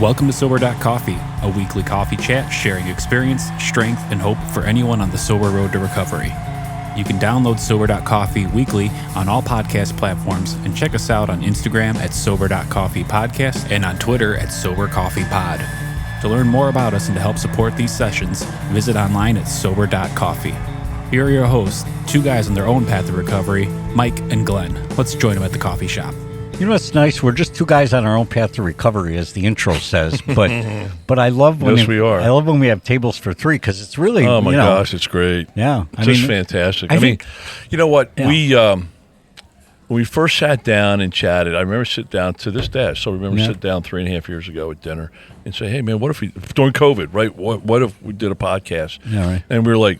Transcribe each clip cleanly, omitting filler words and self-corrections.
Welcome to Sober.Coffee, a weekly coffee chat sharing experience, strength, and hope for anyone on the sober road to recovery. You can download Sober.Coffee weekly on all podcast platforms and check us out on Instagram at Sober.Coffee Podcast and on Twitter at Sober.Coffee Pod. To learn more about us and to help support these sessions, visit online at Sober.Coffee. Here are your hosts, two guys on their own path to recovery, Mike and Glenn. Let's join them at the coffee shop. You know what's nice? We're just two guys on our own path to recovery, as the intro says. But I love when we are. I love when we have tables for three because it's really oh my gosh, it's great. Yeah, just fantastic. I mean, you know what when we first sat down and chatted, I remember sitting down to this day. So I remember sitting down 3.5 years ago at dinner and say, "Hey man, what if we during COVID, right? What if we did a podcast?" Yeah, right. And we were like,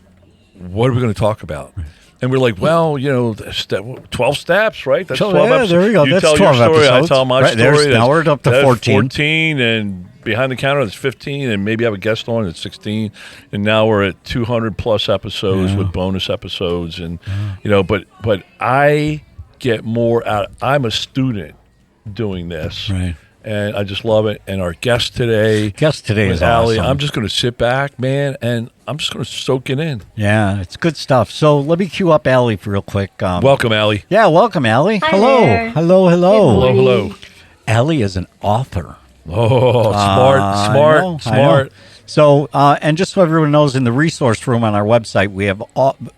"What are we going to talk about?" Right. And we're like, well, 12 steps, right? That's 12 episodes. There we go. You That's tell 12 your story, episodes. I tell my story. Now we're up to 14. 14, and behind the counter, it's 15, and maybe have a guest on, it's 16. And now we're at 200-plus episodes with bonus episodes. And, but I get more out. I'm a student doing this. Right. And I just love it. And our guest today is Alle. awesome. I'm just going to sit back, man, and I'm just going to soak it in. Yeah, it's good stuff. So let me cue up Alle for real quick. Welcome, Alle. Yeah, welcome, Alle. Hi Hello. there. Hello. Hello. Alle is an author. Oh, smart. I know. So, and just so everyone knows, in the resource room on our website, we have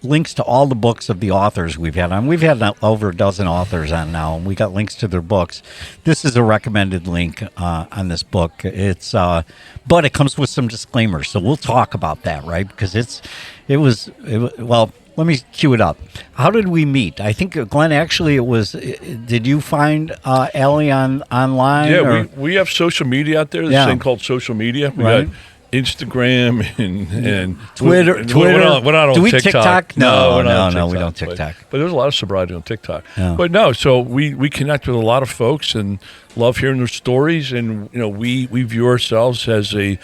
links to all the books of the authors we've had on. We've had over a dozen authors on now, and we got links to their books. This is a recommended link on this book. But it comes with some disclaimers, so we'll talk about that, right? Because well, let me cue it up. How did we meet? I think, Glenn, actually, it was. Did you find Alle online? Yeah, we have social media out there. This thing called social media. We got Instagram and Twitter. We're not on Do we TikTok. No, we're not on TikTok, we don't TikTok. But there's a lot of sobriety on TikTok. Yeah. But no, so we connect with a lot of folks and love hearing their stories. And we view ourselves as a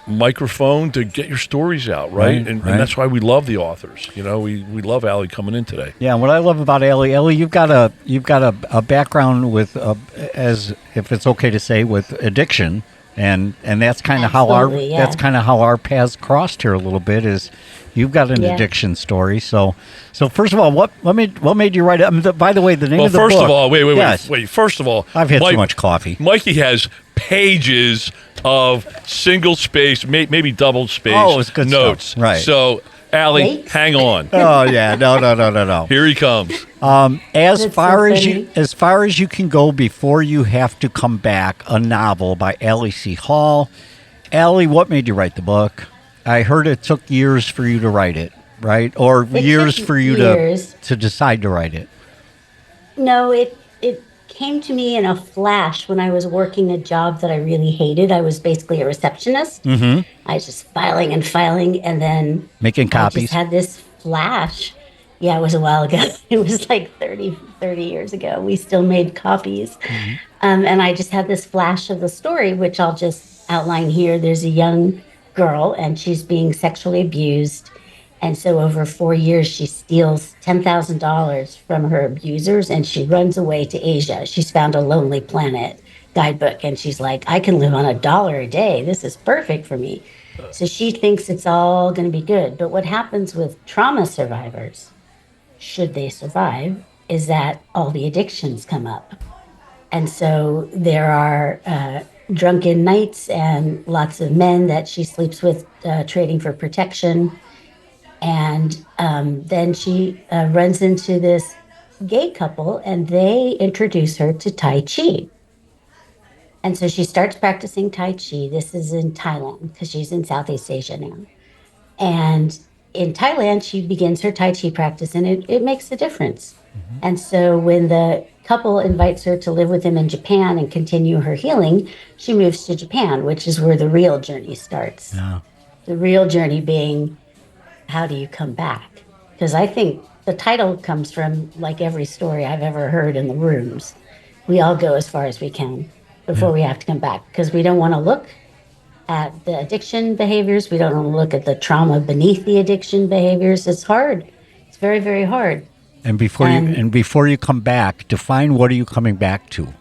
microphone to get your stories out, right? And that's why we love the authors. We love Alle coming in today. Yeah, what I love about Alle, you've got a background with, as if it's okay to say, with addiction. And that's kind of how our paths crossed here a little bit. Is you've got an addiction story. So first of all, what made you write it? By the way, the name of the book. First of all, wait. First of all, I've had too much coffee. Mikey has pages of single space, maybe double space notes. Stuff. Right. So, Alle, hang on. Oh yeah, no. Here he comes. As far as you can go before you have to come back, a novel by Alle C Hall. Alle, what made you write the book? I heard it took years for you to write it, right? Or years for you to decide to write it. No, it came to me in a flash when I was working a job that I really hated. I was basically a receptionist. Mm-hmm. I was just filing, and then making copies. I just had this flash. Yeah, it was a while ago. It was like 30 years ago. We still made copies. Mm-hmm. And I just had this flash of the story, which I'll just outline here. There's a young girl, and she's being sexually abused. And so over 4 years, she steals $10,000 from her abusers, and she runs away to Asia. She's found a Lonely Planet guidebook, and she's like, I can live on $1 a day. This is perfect for me. So she thinks it's all going to be good. But what happens with trauma survivors, should they survive, is that all the addictions come up. And so there are drunken nights and lots of men that she sleeps with, trading for protection. And then she runs into this gay couple, and they introduce her to Tai Chi. And so she starts practicing Tai Chi. This is in Thailand, because she's in Southeast Asia now. And in Thailand, she begins her Tai Chi practice, and it makes a difference. Mm-hmm. And so when the couple invites her to live with them in Japan and continue her healing, she moves to Japan, which is where the real journey starts. Yeah. The real journey being, how do you come back? Because I think the title comes from, like every story I've ever heard in the rooms, we all go as far as we can before we have to come back, because we don't want to look at the addiction behaviors. We don't want to look at the trauma beneath the addiction behaviors. It's hard. It's very, very hard. And before you come back, define what are you coming back to?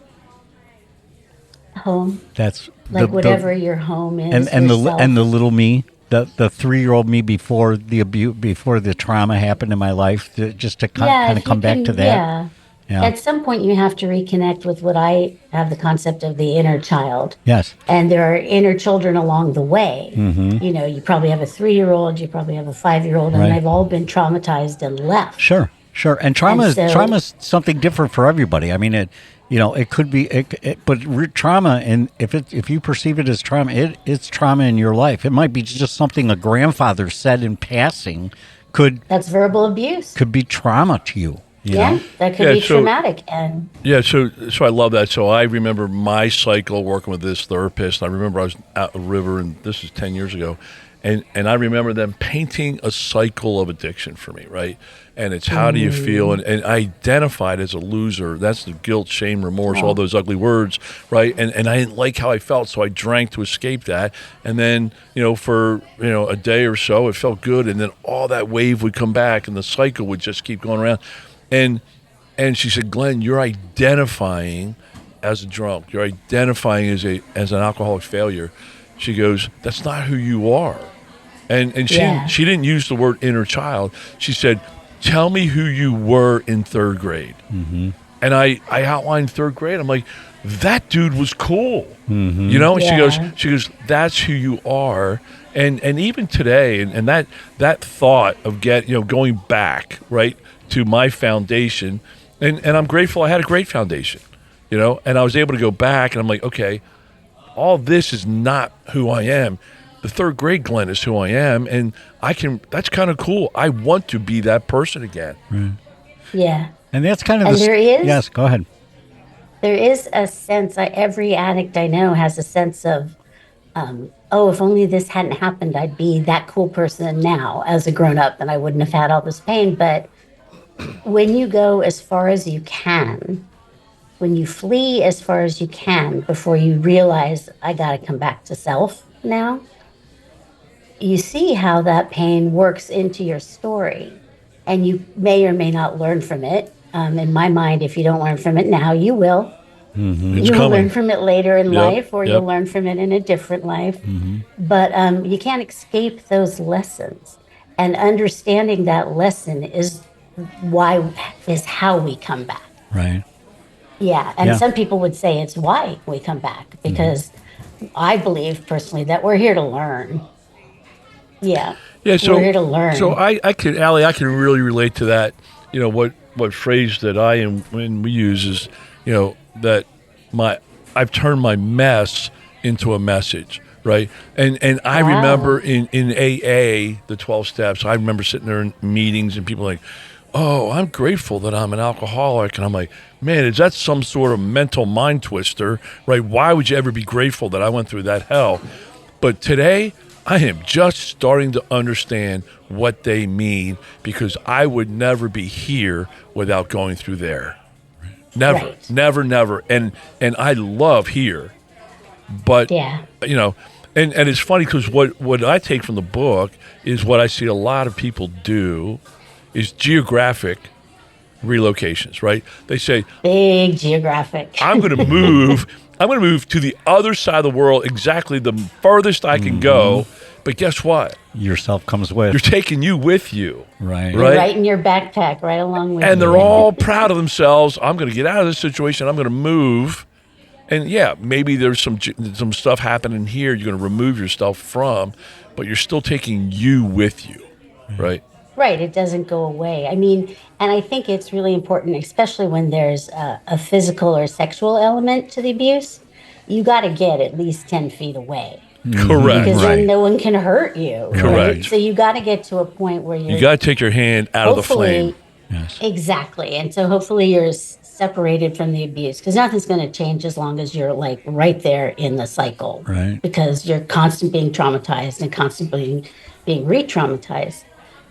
Home. That's like whatever your home is, and yourself. the little me, the 3-year-old me before the abuse, before the trauma happened in my life, just to kind of if come you back can, to that. yeah. Yeah. At some point, you have to reconnect with what I have the concept of the inner child. Yes. And there are inner children along the way. Mm-hmm. You know, you probably have a 3-year-old, you probably have a 5-year-old, and Right. they've all been traumatized and left. Sure. And trauma And so- trauma is something different for everybody. I mean, it could be, but trauma, and if you perceive it as trauma, it's trauma in your life. It might be just something a grandfather said in passing. That's verbal abuse. Could be trauma to you. You know? That could be traumatic. And Yeah, so I love that. So I remember my cycle working with this therapist. I remember I was out the river, and this is 10 years ago, and I remember them painting a cycle of addiction for me, right? And it's how do you feel? And I identified as a loser. That's the guilt, shame, remorse, all those ugly words, right? And I didn't like how I felt, so I drank to escape that. And then, for, a day or so, it felt good, and then all that wave would come back, and the cycle would just keep going around. And she said, Glenn, you're identifying as a drunk. You're identifying as an alcoholic failure. She goes, that's not who you are. And she didn't use the word inner child. She said, tell me who you were in 3rd grade. Mm-hmm. And I outlined 3rd grade. I'm like, that dude was cool. Mm-hmm. And she goes, that's who you are. And even today, and that thought of going back, right, to my foundation, and I'm grateful I had a great foundation, and I was able to go back, and I'm like, okay, all this is not who I am. The 3rd grade Glenn is who I am, and that's kind of cool. I want to be that person again. Right. yeah. And that's kind of And there is? Yes, go ahead. There is a sense, every addict I know has a sense of, if only this hadn't happened, I'd be that cool person now as a grown-up, and I wouldn't have had all this pain. But when you go as far as you can, when you flee as far as you can before you realize, I got to come back to self now, you see how that pain works into your story. And you may or may not learn from it. In my mind, if you don't learn from it now, you will. Mm-hmm. You'll learn from it later in life, or you'll learn from it in a different life. Mm-hmm. But you can't escape those lessons. And understanding that lesson is how we come back. Right. Yeah. And some people would say it's why we come back, because I believe personally that we're here to learn. Yeah. Yeah, so we're here to learn. So I can really relate to that. What phrase that when we use is, that I've turned my mess into a message, right? And I remember in AA, the 12 steps, I remember sitting there in meetings and people like, oh, I'm grateful that I'm an alcoholic. And I'm like, man, is that some sort of mental mind twister, right? Why would you ever be grateful that I went through that hell? But today, I am just starting to understand what they mean, because I would never be here without going through there. Never, right. never. And I love here. But, and it's funny because what I take from the book is what I see a lot of people do is geographic relocations, right? They say, big geographic. I'm going to move to the other side of the world, exactly the furthest I can go. But guess what? Yourself comes with. You're taking you with you. Right. Right in your backpack, right along with you. And they're all proud of themselves. I'm going to get out of this situation. I'm going to move. And maybe there's some stuff happening here you're going to remove yourself from, but you're still taking you with you, right? Right. It doesn't go away. I mean, and I think it's really important, especially when there's a physical or sexual element to the abuse. You got to get at least 10 feet away. Correct. Because then no one can hurt you. Correct. Right? So you got to get to a point where you got to take your hand out of the flame. Yes. Exactly. And so hopefully you're separated from the abuse, because nothing's going to change as long as you're like right there in the cycle. Right. Because you're constantly being traumatized and constantly being re-traumatized.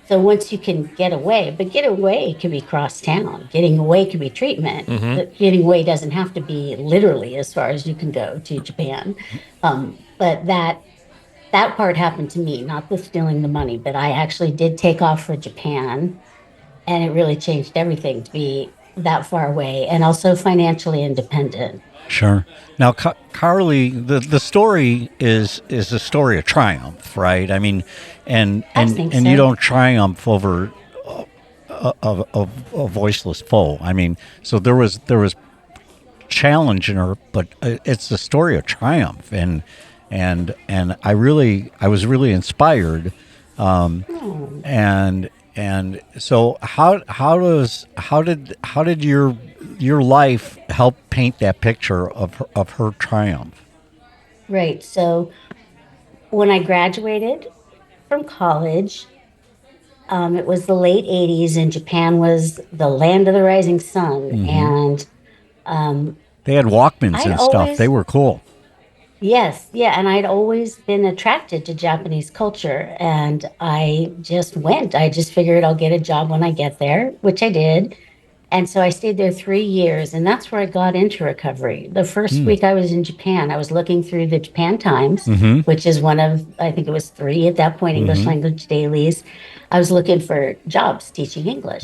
So once you can get away, but get away can be cross town. Getting away can be treatment. But getting away doesn't have to be literally as far as you can go to Japan. But that part happened to me, not the stealing the money, but I actually did take off for Japan, and it really changed everything to be that far away, and also financially independent. Sure. Now, Carly, the story is a story of triumph, right? I mean, and so. you don't triumph over a voiceless foe. I mean, so there was challenge in her, but it's the story of triumph, and I was really inspired, and so how did your life help paint that picture of her triumph? Right. So when I graduated from college, it was the late 80s, and Japan was the land of the rising sun. Mm-hmm. And they had Walkmans and stuff. They were cool. Yes. Yeah. And I'd always been attracted to Japanese culture, and I just went. I just figured I'll get a job when I get there, which I did. And so I stayed there 3 years, and that's where I got into recovery. The first week I was in Japan, I was looking through the Japan Times, which is one of, I think it was 3 at that point, English language dailies. I was looking for jobs teaching English.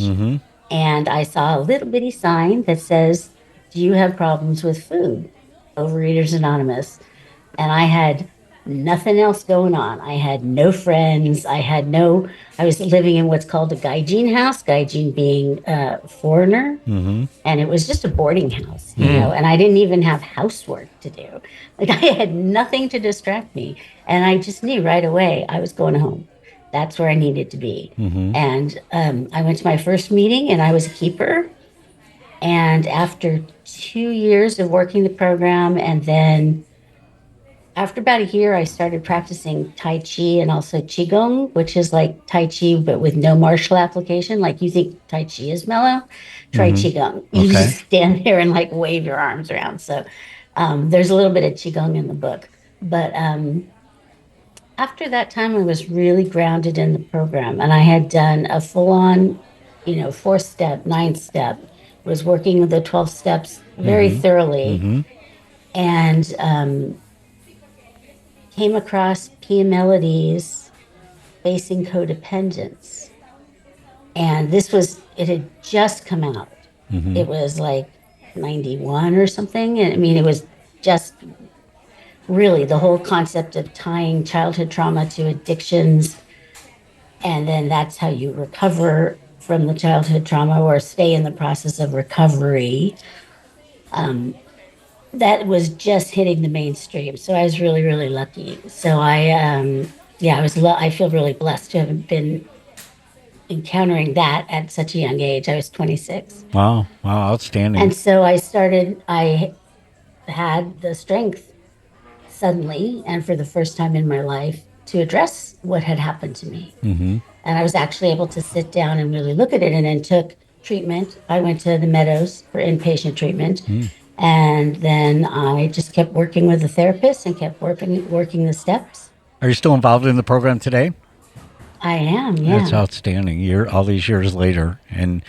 And I saw a little bitty sign that says, "Do you have problems with food? Overeaters Anonymous." And I had nothing else going on. I had no friends. I was living in what's called a gaijin house, gaijin being a foreigner. And it was just a boarding house, you know, and I didn't even have housework to do. Like, I had nothing to distract me. And I just knew right away I was going home. That's where I needed to be. And I went to my first meeting, and I was a keeper. And after 2 years of working the program, and then after about a year, I started practicing Tai Chi and also Qigong, which is like Tai Chi, but with no martial application. Like, you think Tai Chi is mellow? Try Qigong. You just stand there and like wave your arms around. So there's a little bit of Qigong in the book. But after that time, I was really grounded in the program. And I had done a full-on, 4-step, 9-step, was working with the 12 steps very thoroughly. And came across Pia Melody's Facing Codependence. And it had just come out. It was like 91 or something. And I mean, it was just really the whole concept of tying childhood trauma to addictions. And then that's how you recover from the childhood trauma or stay in the process of recovery. That was just hitting the mainstream. So I was really, really lucky. So I feel really blessed to have been encountering that at such a young age. I was 26. Wow, outstanding. And so I had the strength suddenly, and for the first time in my life, to address what had happened to me. And I was actually able to sit down and really look at it, and then took treatment. I went to the Meadows for inpatient treatment. And then I just kept working with the therapist and kept working the steps. Are you still involved in the program today? I am, yeah. That's outstanding. All these years later. And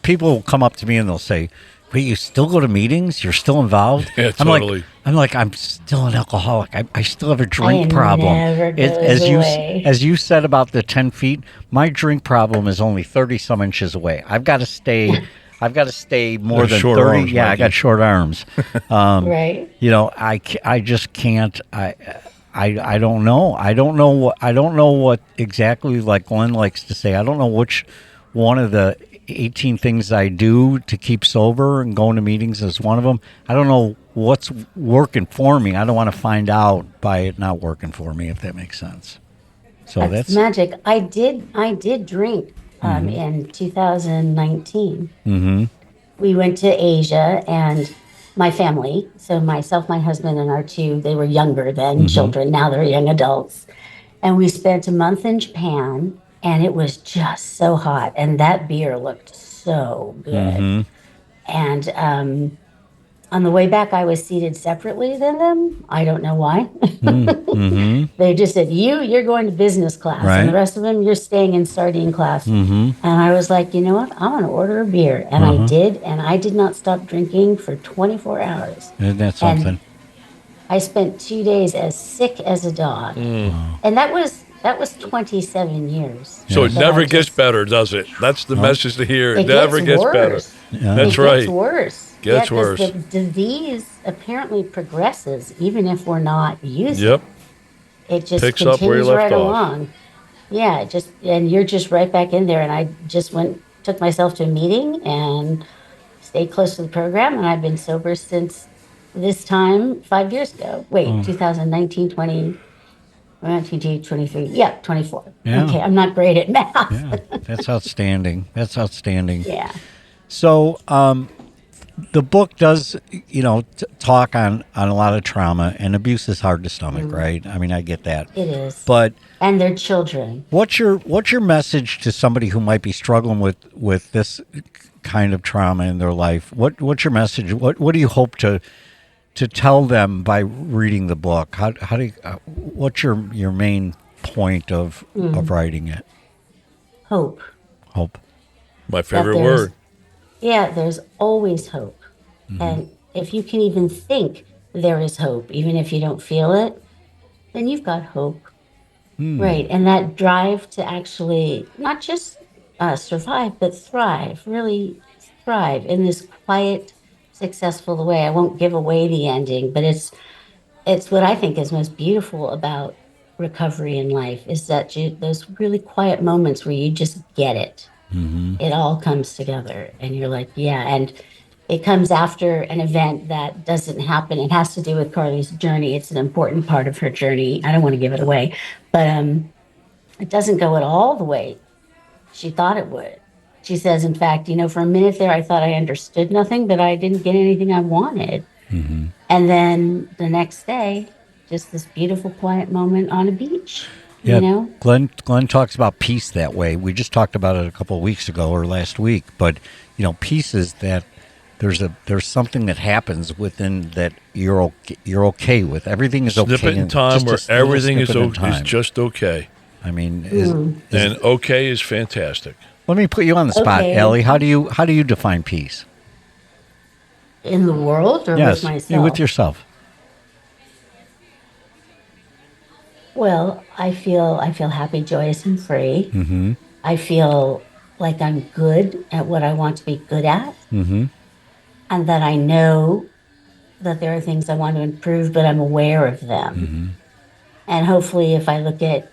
people will come up to me and they'll say, "Wait, you still go to meetings? You're still involved?" Yeah, totally. I'm still an alcoholic. I still have a drink problem. Never goes away. As you said about the 10 feet, my drink problem is only 30 some inches away. I've got to stay more than 30. Arms, yeah, Mikey. I got short arms. Right. I just can't. I don't know. I don't know what exactly, like Glenn likes to say. I don't know which one of the 18 things I do to keep sober, and going to meetings is one of them. I don't know what's working for me. I don't want to find out by it not working for me, if that makes sense. So that's magic. I did drink in 2019. We went to Asia, and my family, so myself, my husband, and our they were younger than children. Now they're young adults. And we spent a month in Japan, and it was just so hot. And that beer looked so good. And on the way back, I was seated separately than them. I don't know why. They just said, you're going to business class. Right. And the rest of them, you're staying in sardine class. And I was like, you know what? I'm going to order a beer. And I did. And I did not stop drinking for 24 hours. Isn't that something? And I spent 2 days as sick as a dog. And that was That was 27 years. So it that never I gets just- better, does it? That's the message to hear. It It never gets better. worse. Yeah. That's It right. gets worse. Gets 'cause worse. The disease apparently progresses even if we're not using Yep. it. Just Picks up where you continues left right off. along. Yeah, and you're just right back in there. And I just took myself to a meeting and stayed close to the program. And I've been sober since this time 5 years ago. Wait, 2019, 20, 23. Yeah, 24. Yeah. Okay, I'm not great at math. Yeah, that's outstanding. That's outstanding. Yeah. So, the book does, talk on a lot of trauma, and abuse is hard to stomach, right? I mean, I get that. It is. But And their children. what's your message to somebody who might be struggling with this kind of trauma in their life? What's your message? What do you hope to tell them by reading the book? How do you, what's your main point of writing it? Hope. Hope. My favorite there's- word. Yeah, there's always hope. And if you can even think there is hope, even if you don't feel it, then you've got hope. Right. And that drive to actually not just survive, but thrive, really thrive in this quiet, successful way. I won't give away the ending, but it's what I think is most beautiful about recovery in life is that those really quiet moments where you just get it. It all comes together and you're like, yeah. And it comes after an event that doesn't happen. It has to do with Carly's journey. It's an important part of her journey. I don't want to give it away, but it doesn't go at all the way she thought it would. She says, in fact, for a minute there, I thought I understood nothing, but I didn't get anything I wanted. And then the next day, just this beautiful, quiet moment on a beach. Yeah, Glenn talks about peace that way. We just talked about it a couple of weeks ago or last week, but peace is that there's something that happens within that you're okay with. Everything is okay. Snippet in time where everything is just okay. I mean, and okay is fantastic. Let me put you on the spot, Okay. Allie. How do you define peace? In the world or Yes, with myself? with yourself. Well, I feel happy, joyous, and free. Mm-hmm. I feel like I'm good at what I want to be good at. Mm-hmm. And that I know that there are things I want to improve, but I'm aware of them. Mm-hmm. And hopefully if I look at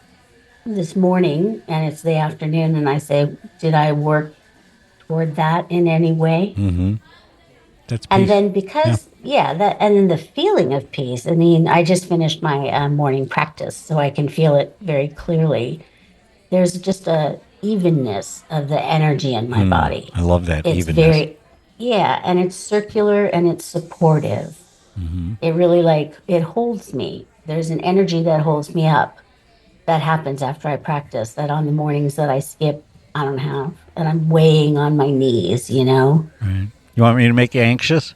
this morning and it's the afternoon and I say, did I work toward that in any way? Mm-hmm. That's peace. And then and then the feeling of peace. I mean, I just finished my morning practice, so I can feel it very clearly. There's just a evenness of the energy in my body. I love that It's evenness. and it's circular and it's supportive. It really it holds me. There's an energy that holds me up that happens after I practice, that on the mornings that I skip, I don't have, and I'm weighing on my knees, Right. You want me to make you anxious?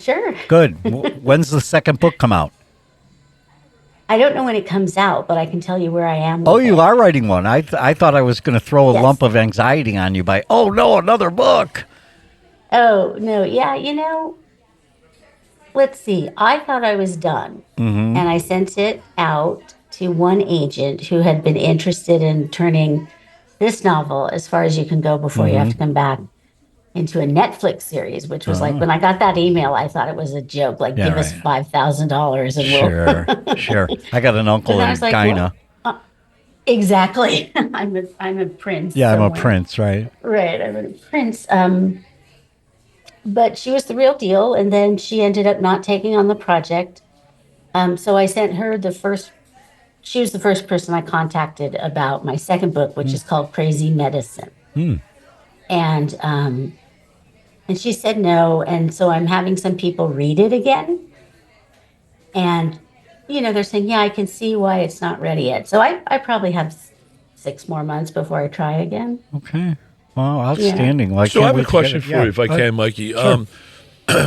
Sure. Good. When's the second book come out? I don't know when it comes out, but I can tell you where I am. Oh, with you it. are writing one. I thought I was going to throw a Yes. lump of anxiety on you by, oh no, another book. Oh, no. Yeah, let's see. I thought I was done. Mm-hmm. And I sent it out to one agent who had been interested in turning this novel, as far as you can go before you have to come back, into a Netflix series, which was like, when I got that email, I thought it was a joke. Like, Yeah, give us right. $5,000 and we'll. Sure. I got an uncle And I in was like, Guyana. Exactly. I'm a prince. Yeah, I'm a somewhere. prince, right? Right, I'm a prince. But she was the real deal, and then she ended up not taking on the project. So I sent her she was the first person I contacted about my second book, which is called Crazy Medicine. And she said no, and so I'm having some people read it again. And, they're saying, yeah, I can see why it's not ready yet. So I probably have 6 more months before I try again. Okay. Wow, outstanding. Well, So I can't have a wait to question get for it. you, if I can, Mikey. Sure.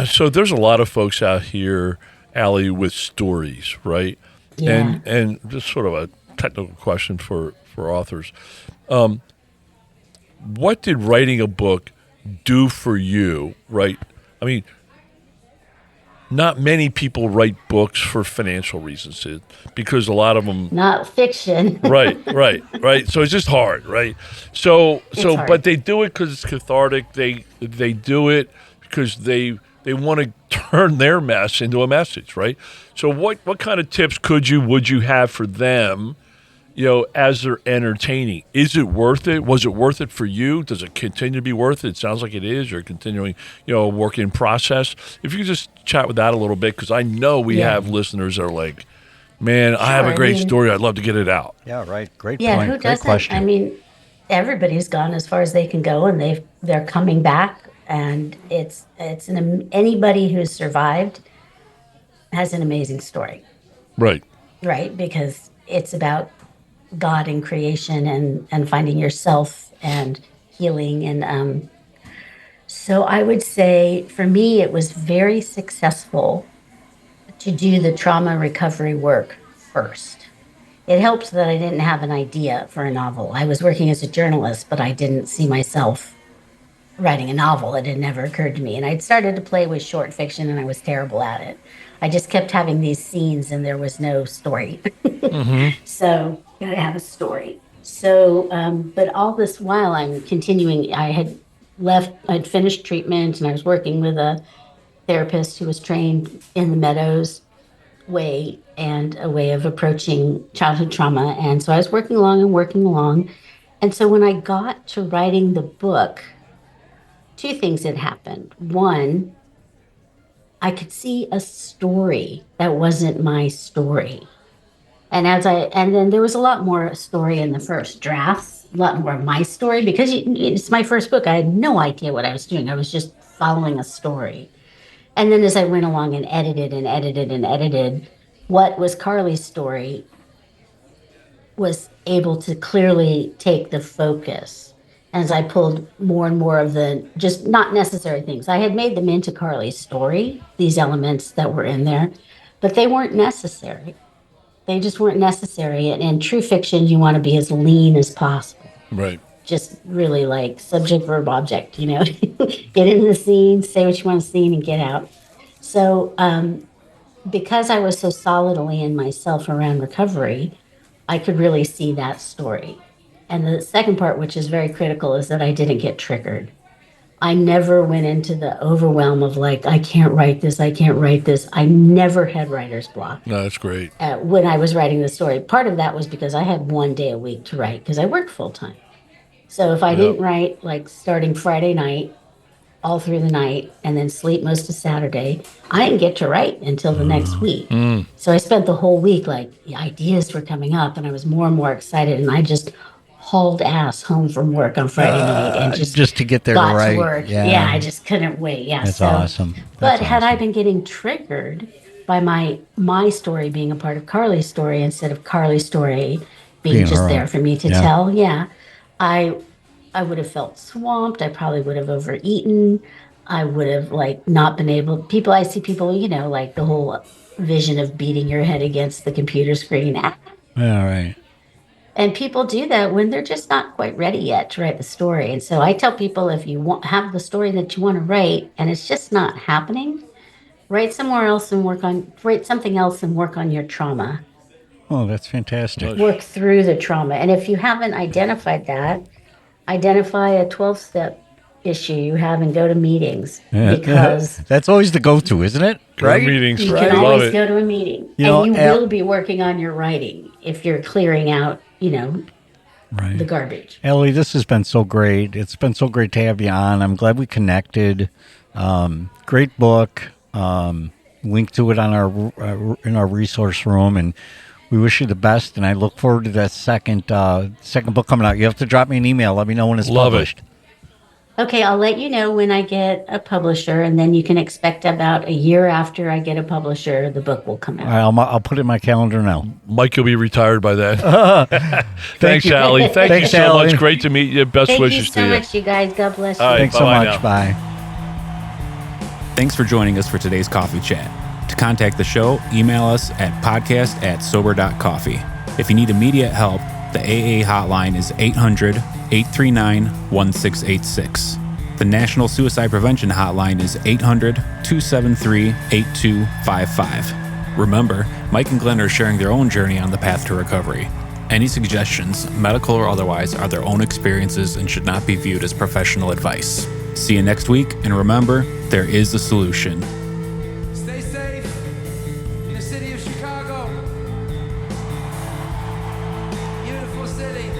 So there's a lot of folks out here, Allie, with stories, right? Yeah. And just sort of a technical question for authors. What did writing a book do for you, right? I mean, not many people write books for financial reasons, because a lot of them not fiction. right. So it's just hard, right? So hard. But they do it because it's cathartic. They do it because they want to turn their mess into a message, right? So what kind of tips would you have for them, as they're entertaining? Is it worth it? Was it worth it for you? Does it continue to be worth it? It sounds like it is. You're continuing, a work in process. If you could just chat with that a little bit, because I know we have listeners that are like, man, I have a great story. I'd love to get it out. Yeah, right. Great Yeah, point. who Great doesn't? question. I mean, everybody's gone as far as they can go, and they're coming back. And anybody who's survived has an amazing story. Right. Right, because it's about God and creation and finding yourself and healing. And so I would say for me, it was very successful to do the trauma recovery work first. It helped that I didn't have an idea for a novel. I was working as a journalist, but I didn't see myself writing a novel. It had never occurred to me. And I'd started to play with short fiction, and I was terrible at it. I just kept having these scenes, and there was no story. So you gotta have a story. So, but all this while I'm continuing, I'd finished treatment, and I was working with a therapist who was trained in the Meadows way and a way of approaching childhood trauma. And so I was working along. And so when I got to writing the book, two things had happened. One, I could see a story that wasn't my story. And then there was a lot more story in the first drafts, a lot more of my story, because it's my first book. I had no idea what I was doing. I was just following a story. And then as I went along and edited, what was Carly's story was able to clearly take the focus. As I pulled more and more of the just not necessary things. I had made them into Carly's story, these elements that were in there, but they weren't necessary. They just weren't necessary. And in true fiction, you want to be as lean as possible. Right. Just really like subject, verb, object, get into the scene, say what you want to see, and get out. So because I was so solidly in myself around recovery, I could really see that story. And the second part, which is very critical, is that I didn't get triggered. I never went into the overwhelm of like, I can't write this. I never had writer's block. No, that's great. When I was writing the story. Part of that was because I had one day a week to write because I worked full time. So if I didn't write, like starting Friday night, all through the night, and then sleep most of Saturday, I didn't get to write until the next week. So I spent the whole week, like, the ideas were coming up, and I was more and more excited, and I just hauled ass home from work on Friday night and just to get there got right. to work. Yeah, I just couldn't wait. Yeah, That's awesome. But had I been getting triggered by my story being a part of Carly's story instead of Carly's story being just there for me to tell, I would have felt swamped. I probably would have overeaten. I would have not been able. I see people, like the whole vision of beating your head against the computer screen. Yeah, right. And people do that when they're just not quite ready yet to write the story. And so I tell people, if you have the story that you want to write and it's just not happening, write something else and work on your trauma. Oh, that's fantastic. Work through the trauma. And if you haven't identified that, identify a 12-step issue you have and go to meetings. Because that's always the go-to, isn't it? Right? Meetings. You can always go to a meeting. And you will be working on your writing if you're clearing out, the garbage. Ellie, this has been so great. It's been so great to have you on. I'm glad we connected. Great book. Link to it on in our resource room, and we wish you the best. And I look forward to that second book coming out. You have to drop me an email. Let me know when it's published. Okay, I'll let you know when I get a publisher, and then you can expect about a year after I get a publisher, the book will come out. All right, I'll put it in my calendar now. Mike will be retired by then. Thanks, Allie. Thank you so Allie. much. Great to meet you. Best wishes to you. Thank you so much, you guys. God bless you. All right, Thanks so much. now. Bye. Thanks for joining us for today's coffee chat. To contact the show, email us at podcast@Sober.Coffee. If you need immediate help, the AA hotline is 800-839-1686. The National Suicide Prevention Hotline is 800-273-8255. Remember, Mike and Glenn are sharing their own journey on the path to recovery. Any suggestions, medical or otherwise, are their own experiences and should not be viewed as professional advice. See you next week, and remember, there is a solution. Stay safe in the city of Chicago. Beautiful city.